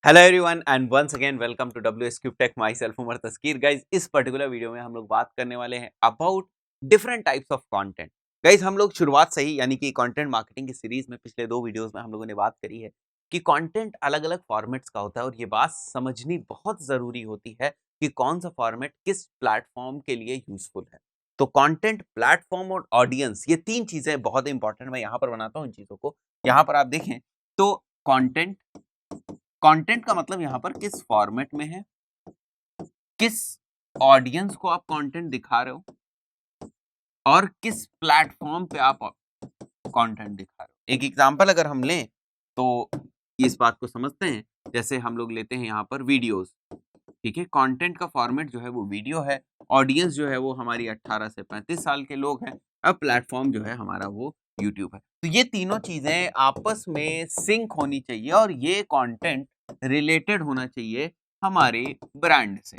Hello everyone and once again welcome to WS Cube Tech। Myself Umar Taskeer. Guys इस particular video में हम लोग बात करने वाले हैं about different types of content. Guys हम लोग शुरुआत से ही यानी कि कंटेंट मार्केटिंग की सीरीज में पिछले 2 वीडियोस में हम लोगों ने बात करी है कि कंटेंट अलग अलग फॉर्मेट्स का होता है और ये बात समझनी बहुत जरूरी होती है कि कौन सा फॉर्मेट किस प्लेटफॉर्म के लिए यूजफुल है। तो कंटेंट, प्लेटफॉर्म और ऑडियंस, ये तीन चीजें बहुत इंपॉर्टेंट। मैं यहाँ पर बनाता हूँ इन चीजों को। यहाँ पर आप देखें तो कंटेंट, कंटेंट का मतलब यहाँ पर किस फॉर्मेट में है, किस ऑडियंस को आप कंटेंट दिखा रहे हो और किस प्लेटफॉर्म पे आप कंटेंट दिखा रहे हो। एक एग्जांपल अगर हम लें तो इस बात को समझते हैं। जैसे हम लोग लेते हैं यहाँ पर वीडियोस, ठीक है। कंटेंट का फॉर्मेट जो है वो वीडियो है, ऑडियंस जो है वो हमारी 18 से 35 साल के लोग हैं, अब प्लेटफॉर्म जो है हमारा वो यूट्यूब है। तो ये तीनों चीजें आपस में सिंक होनी चाहिए और ये कंटेंट रिलेटेड होना चाहिए हमारे ब्रांड से।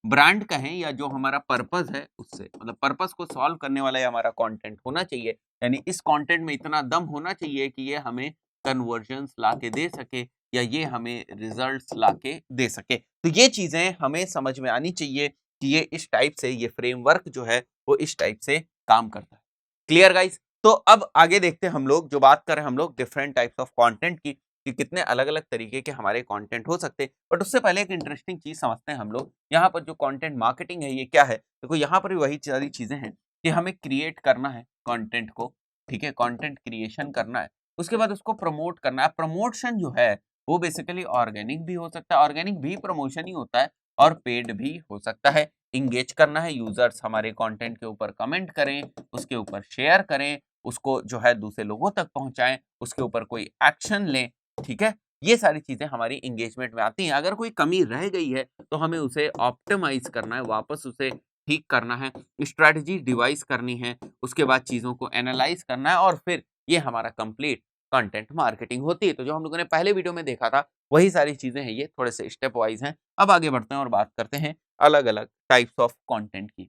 ब्रांड कहें या जो हमारा पर्पस है उससे, मतलब पर्पस को सॉल्व करने वाला ये हमारा कंटेंट होना चाहिए। यानी इस कंटेंट में इतना दम होना चाहिए कि ये हमें कन्वर्जन्स ला के दे सके या ये हमें रिजल्ट्स ला के दे सके। तो ये चीजें हमें समझ में आनी चाहिए कि ये इस टाइप से, ये फ्रेमवर्क जो है वो इस टाइप से काम करता है। Clear guys? तो अब आगे देखते हैं हम लोग, जो बात कर रहे हैं हम लोग डिफरेंट टाइप्स ऑफ कंटेंट की, कि कितने अलग अलग तरीके के हमारे कंटेंट हो सकते हैं। बट उससे पहले एक इंटरेस्टिंग चीज समझते हैं हम लोग। यहाँ पर जो कंटेंट मार्केटिंग है ये क्या है? देखो यहाँ पर भी वही सारी चीजें हैं कि हमें क्रिएट करना है कंटेंट को, ठीक है, कंटेंट क्रिएशन करना है, उसके बाद उसको प्रमोट करना है। प्रमोशन जो है वो बेसिकली ऑर्गेनिक भी हो सकता है, ऑर्गेनिक भी प्रमोशन ही होता है, और पेड भी हो सकता है। इंगेज करना है, यूजर्स हमारे कंटेंट के ऊपर कमेंट करें, उसके ऊपर शेयर करें, उसको जो है दूसरे लोगों तक पहुंचाएं, उसके ऊपर कोई एक्शन लें, ठीक है। ये सारी चीजें हमारी इंगेजमेंट में आती हैं। अगर कोई कमी रह गई है तो हमें उसे ऑप्टिमाइज करना है, वापस उसे ठीक करना है, स्ट्रेटजी डिवाइस करनी है, उसके बाद चीजों को एनालाइज करना है, और फिर ये हमारा कंप्लीट कंटेंट मार्केटिंग होती है। तो जो हम लोगों ने पहले वीडियो में देखा था वही सारी चीजें हैं, ये थोड़े से स्टेप वाइज हैं। अब आगे बढ़ते हैं और बात करते हैं अलग अलग टाइप्स ऑफ कंटेंट की।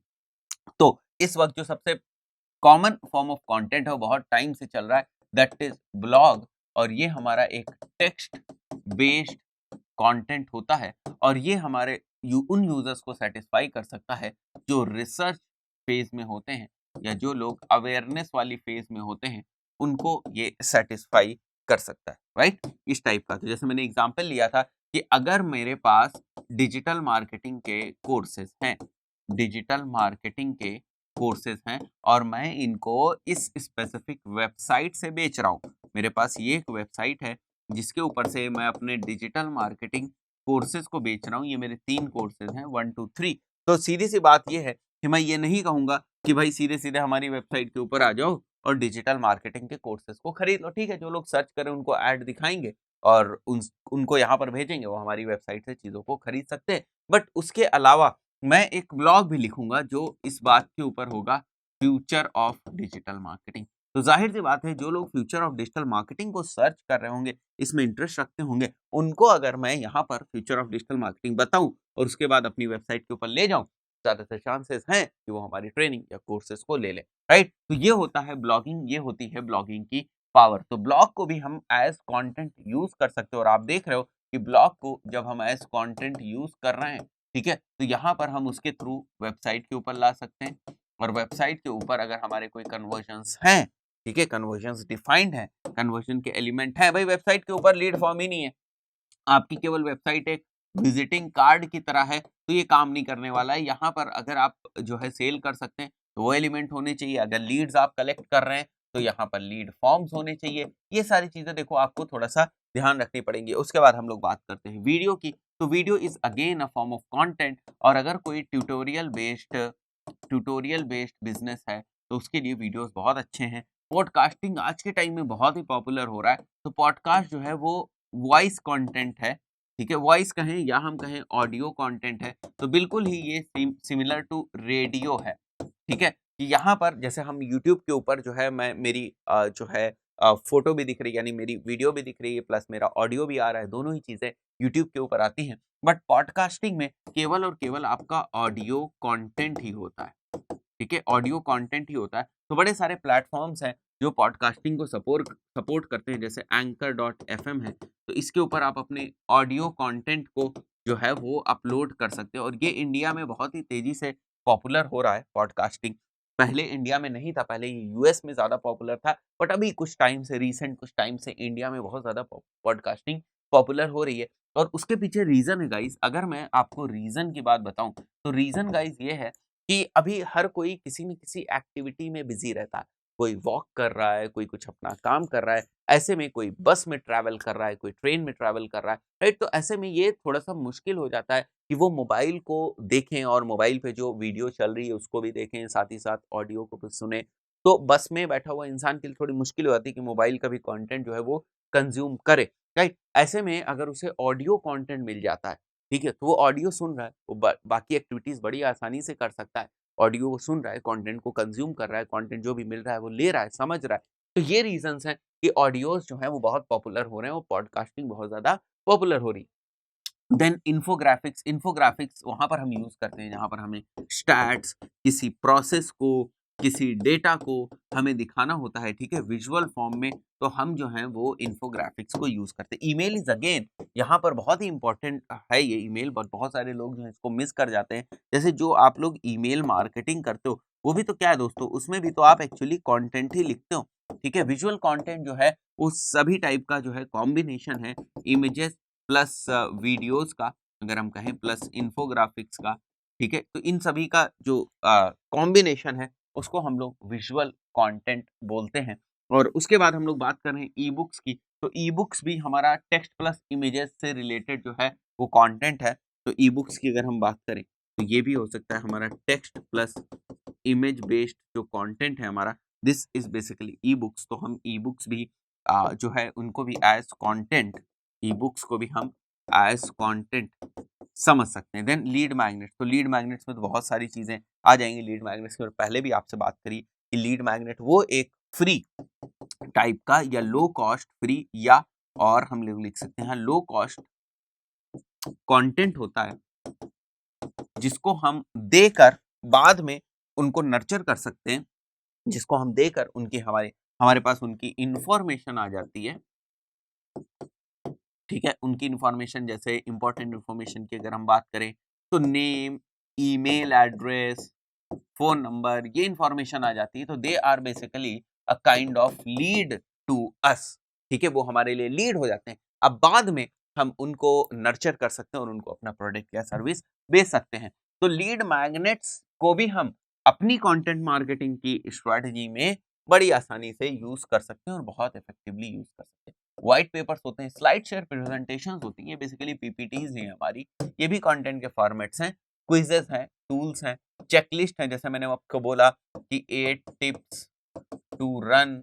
तो इस वक्त जो सबसे कॉमन फॉर्म ऑफ कंटेंट है वो बहुत टाइम से चल रहा है, दैट इज ब्लॉग। और ये हमारा एक टेक्स्ट बेस्ड कंटेंट होता है, और ये हमारे उन यूजर्स को सेटिस्फाई कर सकता है जो रिसर्च फेज में होते हैं या जो लोग अवेयरनेस वाली फेज में होते हैं, उनको ये सेटिस्फाई कर सकता है, राइट? इस टाइप का। तो जैसे मैंने एग्जांपल लिया था कि अगर मेरे पास डिजिटल मार्केटिंग के कोर्सेज हैं, डिजिटल मार्केटिंग के कोर्सेज हैं, और मैं इनको इस स्पेसिफिक वेबसाइट से बेच रहा हूँ। मेरे पास ये एक वेबसाइट है जिसके ऊपर से मैं अपने डिजिटल मार्केटिंग कोर्सेज को बेच रहा हूँ। ये मेरे 3 कोर्सेज हैं, 1 2 3। तो सीधी सी बात ये है कि मैं ये नहीं कहूँगा कि भाई सीधे सीधे हमारी वेबसाइट के ऊपर आ जाओ और डिजिटल मार्केटिंग के कोर्सेज को खरीद लो। ठीक है, जो लोग सर्च करें उनको ऐड दिखाएंगे और उनको यहाँ पर भेजेंगे, वो हमारी वेबसाइट से चीज़ों को खरीद सकते हैं। बट उसके अलावा मैं एक ब्लॉग भी लिखूंगा जो इस बात के ऊपर होगा, फ्यूचर ऑफ डिजिटल मार्केटिंग। तो जाहिर सी बात है, जो लोग फ्यूचर ऑफ डिजिटल मार्केटिंग को सर्च कर रहे होंगे, इसमें इंटरेस्ट रखते होंगे, उनको अगर मैं यहाँ पर फ्यूचर ऑफ डिजिटल मार्केटिंग बताऊं और उसके बाद अपनी वेबसाइट के ऊपर ले जाऊं, ज्यादातर चांसेस हैं कि वो हमारी ट्रेनिंग या कोर्सेज को ले ले, राइट? तो ये होता है ब्लॉगिंग, ये होती है ब्लॉगिंग की पावर। तो ब्लॉग को भी हम एज कंटेंट यूज कर सकते हो, और आप देख रहे हो कि ब्लॉग को जब हम एज कंटेंट यूज कर रहे हैं, ठीक है, तो यहाँ पर हम उसके थ्रू वेबसाइट के ऊपर ला सकते हैं, और वेबसाइट के ऊपर अगर हमारे कोई कन्वर्जन्स हैं, ठीक है, कन्वर्जन्स डिफाइंड है, कन्वर्जन के एलिमेंट है। भाई वेबसाइट के ऊपर लीड फॉर्म ही नहीं है, आपकी केवल वेबसाइट एक विजिटिंग कार्ड की तरह है, तो ये काम नहीं करने वाला है। यहाँ पर अगर आप जो है सेल कर सकते हैं तो वो एलिमेंट होने चाहिए। अगर लीड्स आप कलेक्ट कर रहे हैं तो यहाँ पर लीड फॉर्म्स होने चाहिए। ये सारी चीजें देखो आपको थोड़ा सा ध्यान रखनी पड़ेंगी। उसके बाद हम लोग बात करते हैं वीडियो की। तो video is again a form of content, और अगर कोई ट्यूटोरियल बेस्ड बिजनेस है तो उसके लिए वीडियोस बहुत अच्छे हैं। पॉडकास्टिंग आज के टाइम में बहुत ही पॉपुलर हो रहा है, तो पॉडकास्ट जो है वो वॉइस कंटेंट है, ठीक है, वॉइस कहें या हम कहें ऑडियो कंटेंट है, तो बिल्कुल ही ये सिमिलर टू रेडियो है, ठीक है। कि यहाँ पर जैसे हम यूट्यूब के ऊपर जो है मैं मेरी जो है फोटो भी दिख रही है, यानी मेरी वीडियो भी दिख रही है, प्लस मेरा ऑडियो भी आ रहा है, दोनों ही चीजें यूट्यूब के ऊपर आती हैं। बट पॉडकास्टिंग में केवल और केवल आपका ऑडियो कंटेंट ही होता है, ठीक है, ऑडियो कंटेंट ही होता है। तो बड़े सारे प्लेटफॉर्म्स हैं जो पॉडकास्टिंग को सपोर्ट करते हैं, जैसे anchor.fm है, तो इसके ऊपर आप अपने ऑडियो कंटेंट को जो है वो अपलोड कर सकते हैं और ये इंडिया में बहुत ही तेजी से पॉपुलर हो रहा है पॉडकास्टिंग। पहले इंडिया में नहीं था, पहले ये यूएस में ज़्यादा पॉपुलर था, बट अभी कुछ टाइम से, रीसेंट कुछ टाइम से इंडिया में बहुत ज़्यादा पॉडकास्टिंग पॉपुलर हो रही है। और उसके पीछे रीज़न है गाइस, अगर मैं आपको रीज़न की बात बताऊँ, तो रीज़न गाइस ये है कि अभी हर कोई किसी न किसी एक्टिविटी में बिज़ी रहता है। कोई वॉक कर रहा है, कोई कुछ अपना काम कर रहा है, ऐसे में कोई बस में ट्रैवल कर रहा है, कोई ट्रेन में ट्रैवल कर रहा है, राइट? तो ऐसे में ये थोड़ा-सा मुश्किल हो जाता है कि वो मोबाइल को देखें और मोबाइल पे जो वीडियो चल रही है उसको भी देखें, साथ ही साथ ऑडियो को भी सुनें। तो बस में बैठा हुआ इंसान के लिए थोड़ी मुश्किल हो जाती है कि मोबाइल का भी कंटेंट जो है वो कंज़्यूम करे, राइट? ऐसे में अगर उसे ऑडियो कंटेंट मिल जाता है, ठीक है? तो वो ऑडियो सुन रहा है, वो बाकी एक्टिविटीज़ बड़ी आसानी से कर सकता है। ऑडियो वो सुन रहा है, कंटेंट को कंज़्यूम कर रहा है, कंटेंट जो भी मिल रहा है वो ले रहा है, समझ रहा है। तो ये रीज़न्स हैं कि ऑडियोज़ जो हैं वो बहुत पॉपुलर हो रहे हैं और पॉडकास्टिंग बहुत ज़्यादा पॉपुलर हो रही है। देन इन्फोग्राफिक्स वहाँ पर हम यूज़ करते हैं जहाँ पर हमें स्टैट्स, किसी प्रोसेस को, किसी डेटा को हमें दिखाना होता है, ठीक है? विजुअल फॉर्म में, तो हम जो हैं वो इन्फोग्राफिक्स को यूज़ करते हैं। ईमेल इज़ अगेन यहाँ पर बहुत ही इम्पोर्टेंट है ये ईमेल, बट बहुत सारे लोग जो हैं इसको मिस कर जाते हैं। जैसे जो आप लोग ईमेल मार्केटिंग करते हो, वो भी तो क्या है दोस्तों, उसमें भी तो आप एक्चुअली कंटेंट ही लिखते हो, ठीक है? विजुअल कंटेंट जो है वो सभी टाइप का जो है कॉम्बिनेशन है, इमेजेस प्लस वीडियोज़ का, अगर हम कहें प्लस इन्फोग्राफिक्स का, ठीक है? तो इन सभी का जो कॉम्बिनेशन है, उसको हम लोग विजुअल कंटेंट बोलते हैं। और उसके बाद हम लोग बात कर रहे हैं ई-बुक्स की, तो ई-बुक्स भी हमारा टेक्स्ट प्लस इमेजेस से रिलेटेड जो है, वो कंटेंट है। तो ई-बुक्स की अगर हम बात करें, तो ये भी हो सकता है हमारा टेक्स्ट प्लस इमेज बेस्ड जो कंटेंट है हमारा, दिस इज़ बेसिकली ई-बुक्स। तो हम ई-बुक्स भी जो है उनको भी एज़ कंटेंट, ई-बुक्स को भी हम एज़ कंटेंट समझ सकते हैं। देन लीड मैग्नेट, तो लीड मैग्नेट्स में तो बहुत सारी चीज़ें आ जाएँगी लीड मैग्नेट्स की, और पहले भी आपसे बात करी कि लीड मैग्नेट वो एक फ्री टाइप का या लो कॉस्ट फ्री, या और हम लोग लिख सकते हैं लो कॉस्ट कंटेंट होता है, जिसको हम देकर बाद में उनको नर्चर कर सकते हैं, जिसको हम देकर उनकी हमारे हमारे पास उनकी इन्फॉर्मेशन आ जाती है, ठीक है? उनकी इन्फॉर्मेशन, जैसे इम्पोर्टेंट इन्फॉर्मेशन की अगर हम बात करें, तो name, email address, phone number, ये इन्फॉर्मेशन आ जाती है, तो they are basically a kind of lead to us, ठीक है? वो हमारे लिए लीड हो जाते हैं। अब बाद में हम उनको नर्चर कर सकते हैं और उनको अपना प्रोडक्ट या सर्विस बेच सकते हैं। तो लीड मैग्नेट्स को भी हम अपनी कंटेंट मार्केटिंग की स्ट्रैटेजी में बड़ी आसानी से यूज़ कर सकते हैं और बहुत इफेक्टिवली यूज़ कर सकते हैं। व्हाइट पेपर्स होते हैं, स्लाइड शेयर प्रेजेंटेशंस होती हैं, बेसिकली पीपीटीज़ ही हैं हमारी, ये भी कंटेंट के फॉर्मेट्स हैं, क्विज़ेस हैं, टूल्स हैं, चेकलिस्ट है, जैसे मैंने आपको बोला कि 8 tips to run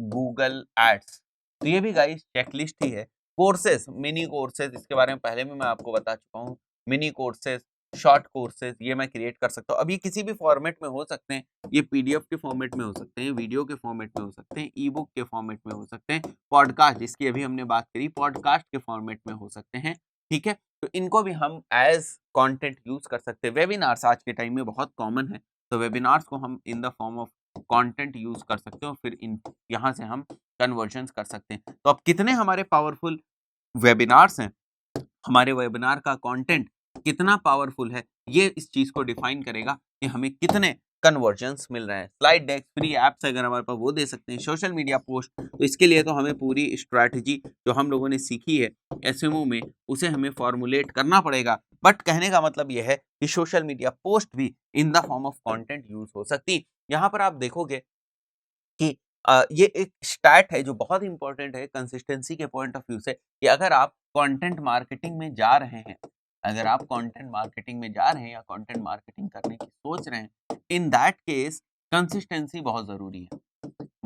Google ads, तो ये भी गाइस चेकलिस्ट ही है। कोर्सेज, मिनी कोर्सेज, इसके बारे में पहले भी मैं आपको बता चुका हूँ। मिनी कोर्सेज, शॉर्ट कोर्सेज, ये मैं क्रिएट कर सकता हूँ। अब ये किसी भी फॉर्मेट में हो सकते हैं, ये पीडीएफ के फॉर्मेट में हो सकते हैं, वीडियो के फॉर्मेट में हो सकते हैं, ई बुक के फॉर्मेट में हो सकते हैं, पॉडकास्ट जिसकी अभी हमने बात करी, पॉडकास्ट के फॉर्मेट में हो सकते हैं, ठीक है? तो इनको भी हम एज कंटेंट यूज कर सकते हैं। वेबिनार्स आज के टाइम में बहुत कॉमन है, तो वेबिनार्स को हम in the form of content use कर सकते हैं और फिर इन यहाँ से हम कन्वर्जन्स कर सकते हैं। तो अब कितने हमारे पावरफुल वेबिनार्स हैं, हमारे वेबिनार का कंटेंट कितना पावरफुल है, ये इस चीज़ को डिफाइन करेगा कि हमें कितने कन्वर्जन्स मिल रहे हैं। स्लाइड डेक, फ्री ऐप्स अगर हमारे पास, वो दे सकते हैं। सोशल मीडिया पोस्ट, तो इसके लिए तो हमें पूरी स्ट्रैटेजी जो हम लोगों ने सीखी है एसएमओ में, उसे हमें फॉर्मुलेट करना पड़ेगा। बट कहने का मतलब ये है कि सोशल मीडिया पोस्ट भी in the form of content use हो सकती। यहाँ पर आप देखोगे कि ये एक स्टैट है जो बहुत इंपॉर्टेंट है कंसिस्टेंसी के पॉइंट ऑफ व्यू से, कि अगर आप कंटेंट मार्केटिंग में जा रहे हैं, अगर आप कंटेंट मार्केटिंग में जा रहे हैं या कंटेंट मार्केटिंग करने की सोच रहे हैं, इन दैट केस कंसिस्टेंसी बहुत ज़रूरी है,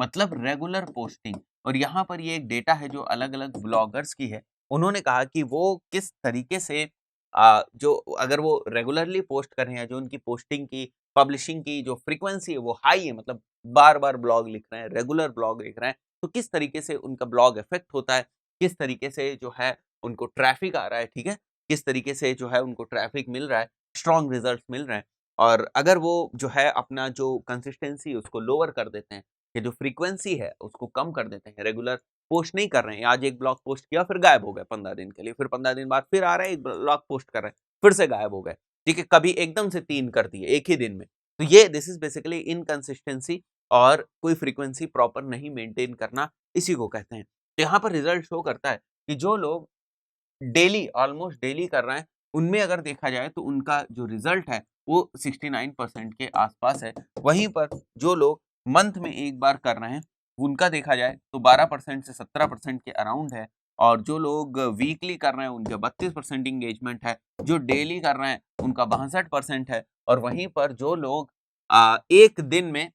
मतलब रेगुलर पोस्टिंग। और यहाँ पर ये एक डेटा है जो अलग-अलग ब्लॉगर्स की है। उन्होंने कहा कि वो किस तरीके से जो अगर वो रेगुलरली पोस्ट कर रहे हैं, जो उनकी पोस्टिंग की, पब्लिशिंग की जो फ्रीक्वेंसी है वो हाई है, मतलब बार-बार ब्लॉग लिख रहे हैं, रेगुलर ब्लॉग लिख रहे हैं, तो किस तरीके से उनका ब्लॉग इफ़ेक्ट होता है, किस तरीके से जो है उनको ट्रैफ़िक आ रहा है, ठीक है? किस तरीके से जो है उनको ट्रैफ़िक मिल रहा है, स्ट्रॉन्ग रिज़ल्ट्स मिल रहे हैं। और अगर वो जो है अपना जो कंसिस्टेंसी है उसको लोअर कर देते हैं, कि जो फ्रीक्वेंसी है उसको कम कर देते हैं, रेगुलर पोस्ट नहीं कर रहे हैं, आज एक ब्लॉग पोस्ट किया फिर गायब हो गए 15 दिन के लिए, फिर 15 दिन बाद फिर आ रहे हैं एक ब्लॉग पोस्ट कर रहे हैं, फिर से गायब हो गए, ठीक है, कभी एकदम से 3 कर दिए एक ही दिन में। तो ये दिस इज बेसिकली इनकंसिस्टेंसी और कोई फ्रीक्वेंसी प्रॉपर नहीं मेंटेन करना, इसी को कहते हैं। तो यहाँ पर रिजल्ट शो करता है कि जो लोग डेली ऑलमोस्ट डेली कर रहे हैं, उनमें अगर देखा जाए तो उनका जो रिजल्ट है वो 69% के आसपास है। वहीं पर जो लोग मंथ में एक बार कर रहे हैं, उनका देखा जाए तो 12% से 17% के अराउंड है, और जो लोग वीकली कर रहे हैं उनका 32% इंगेजमेंट है, जो डेली कर रहे हैं उनका 62% है, और वहीं पर जो लोग एक दिन में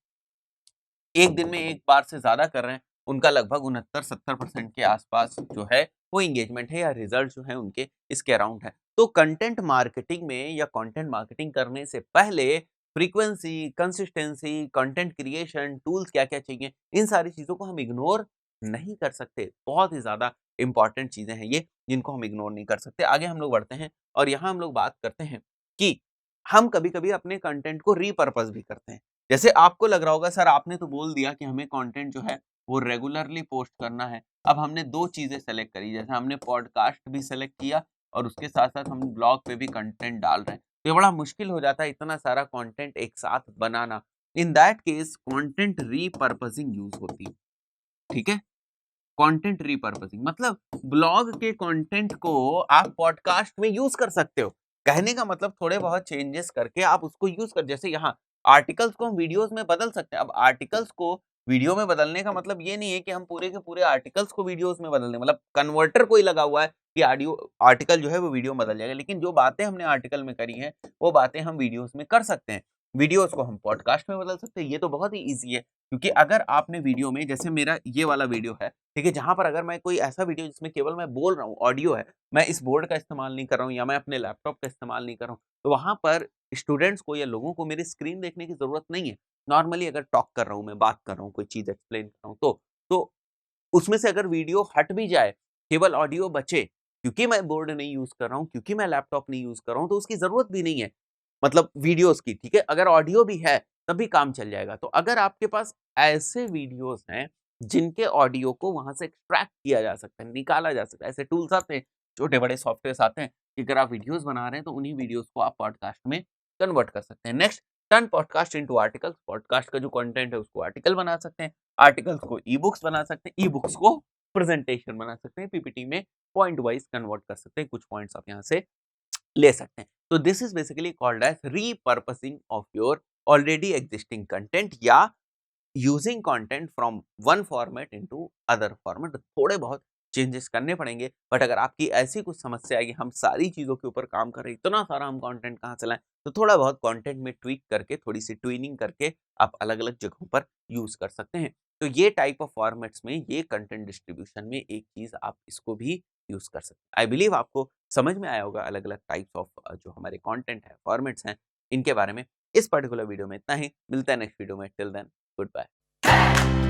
एक बार से ज़्यादा कर रहे हैं, उनका लगभग 69-70% के आसपास जो है वो एंगेजमेंट है या रिजल्ट जो है उनके इसके अराउंड है। तो कंटेंट मार्केटिंग में या कंटेंट मार्केटिंग करने से पहले frequency, consistency, content creation, tools क्या-क्या चाहिए, इन सारी चीज़ों को हम इग्नोर नहीं कर सकते। बहुत ही ज़्यादा इम्पोर्टेंट चीज़ें हैं ये, जिनको हम इग्नोर नहीं कर सकते। आगे हम लोग बढ़ते हैं और यहाँ हम लोग बात करते हैं कि हम कभी-कभी अपने कंटेंट को रीपर्पज़ भी करते हैं। जैसे आपको लग रहा होगा सर आपने तो बोल दिया कि हमें कंटेंट जो है वो रेगुलरली पोस्ट करना है। अब हमने 2 चीज़ें सेलेक्ट करी, जैसे हमने पॉडकास्ट भी सेलेक्ट किया और उसके साथ-साथ हम ब्लॉग पे भी कंटेंट डाल रहे हैं। तो ये बड़ा मुश्किल हो जाता है इतना सारा कंटेंट एक साथ बनाना। In that case content repurposing use होती है, ठीक है? कंटेंट रीपर्पजिंग मतलब ब्लॉग के कंटेंट को आप पॉडकास्ट में यूज कर सकते हो। कहने का मतलब थोड़े बहुत चेंजेस करके आप उसको यूज कर, जैसे यहाँ आर्टिकल्स को हम वीडियोस में बदल सकते हैं। अब आर्टिकल्स को वीडियो में बदलने का मतलब ये नहीं है कि हम पूरे के पूरे आर्टिकल्स को वीडियोस में बदल दें, मतलब कन्वर्टर कोई लगा हुआ है कि ऑडियो आर्टिकल जो है वो वीडियो में बदल जाएगा, लेकिन जो बातें हमने आर्टिकल में करी हैं वो बातें हम वीडियोस में कर सकते हैं। वीडियोस को हम पॉडकास्ट में बदल सकते हैं, ये तो बहुत ही ईजी है। क्योंकि अगर आपने वीडियो में, जैसे मेरा ये वाला वीडियो है, ठीक है, जहाँ पर अगर मैं कोई ऐसा वीडियो जिसमें केवल मैं बोल रहा हूँ, ऑडियो है, मैं इस बोर्ड का इस्तेमाल नहीं कर रहा हूँ या मैं अपने लैपटॉप का इस्तेमाल नहीं कर रहा हूँ, तो वहाँ पर स्टूडेंट्स को या लोगों को मेरी स्क्रीन देखने की ज़रूरत नहीं है। नॉर्मली अगर टॉक कर रहा हूँ, मैं बात कर रहा हूँ, कोई चीज़ एक्सप्लेन कर रहा हूँ, तो उसमें से अगर वीडियो हट भी जाए, केवल ऑडियो बचे, क्योंकि मैं बोर्ड नहीं यूज़ कर रहा हूँ, क्योंकि मैं लैपटॉप नहीं यूज़ कर रहा हूँ, तो उसकी ज़रूरत भी नहीं है, मतलब वीडियोज़ की, ठीक है? अगर ऑडियो भी है, तब भी काम चल जाएगा। तो अगर आपके पास ऐसे वीडियोज़ हैं, जिनके ऑडियो को वहाँ से एक्सट्रैक्ट किया जा सकता है, निकाला जा सकता है, ऐसे टूल्स आते हैं, छोटे-बड़े सॉफ्टवेयर्स आते हैं, कि अगर आप वीडियोज़ बना रहे हैं, तो उन्हीं वीडियोज़ को आप पॉडकास्ट में कन्वर्ट कर सकते हैं। Next, turn podcast into articles, podcast का जो कंटेंट है, उसको आर्टिकल बना सकते हैं, आर्टिकल्स को ई-बुक्स बना सकते हैं, ई-बुक्स को प्रेज़ेंटेशन बना सकते हैं, पीपीटी में पॉइंट वाइज़ कन्वर्ट कर सकते हैं, कुछ पॉइंट्स आप यहाँ से ले सकते हैं। तो this is basically called as repurposing of your already existing content, या using content from one format into other format. थोड़े बहुत चेंजेस करने पड़ेंगे, बट अगर आपकी ऐसी कुछ समस्या है कि हम सारी चीज़ों के ऊपर काम कर रहे हैं, इतना सारा हम कंटेंट कहाँ चलाएँ, तो थोड़ा बहुत कंटेंट में ट्वीक करके, थोड़ी सी ट्यूनिंग करके आप अलग-अलग जगहों पर यूज़ कर सकते हैं। तो ये टाइप ऑफ फॉर्मेट्स में, ये कंटेंट डिस्ट्रीब्यूशन में एक चीज़ आप इसको भी यूज़ कर सकते हैं। आई बिलीव आपको समझ में आया होगा अलग-अलग टाइप्स ऑफ जो हमारे कंटेंट है, फॉर्मेट्स हैं, इनके बारे में। इस पर्टिकुलर वीडियो में इतना ही, मिलते हैं नेक्स्ट वीडियो में, टिल देन गुड बाय।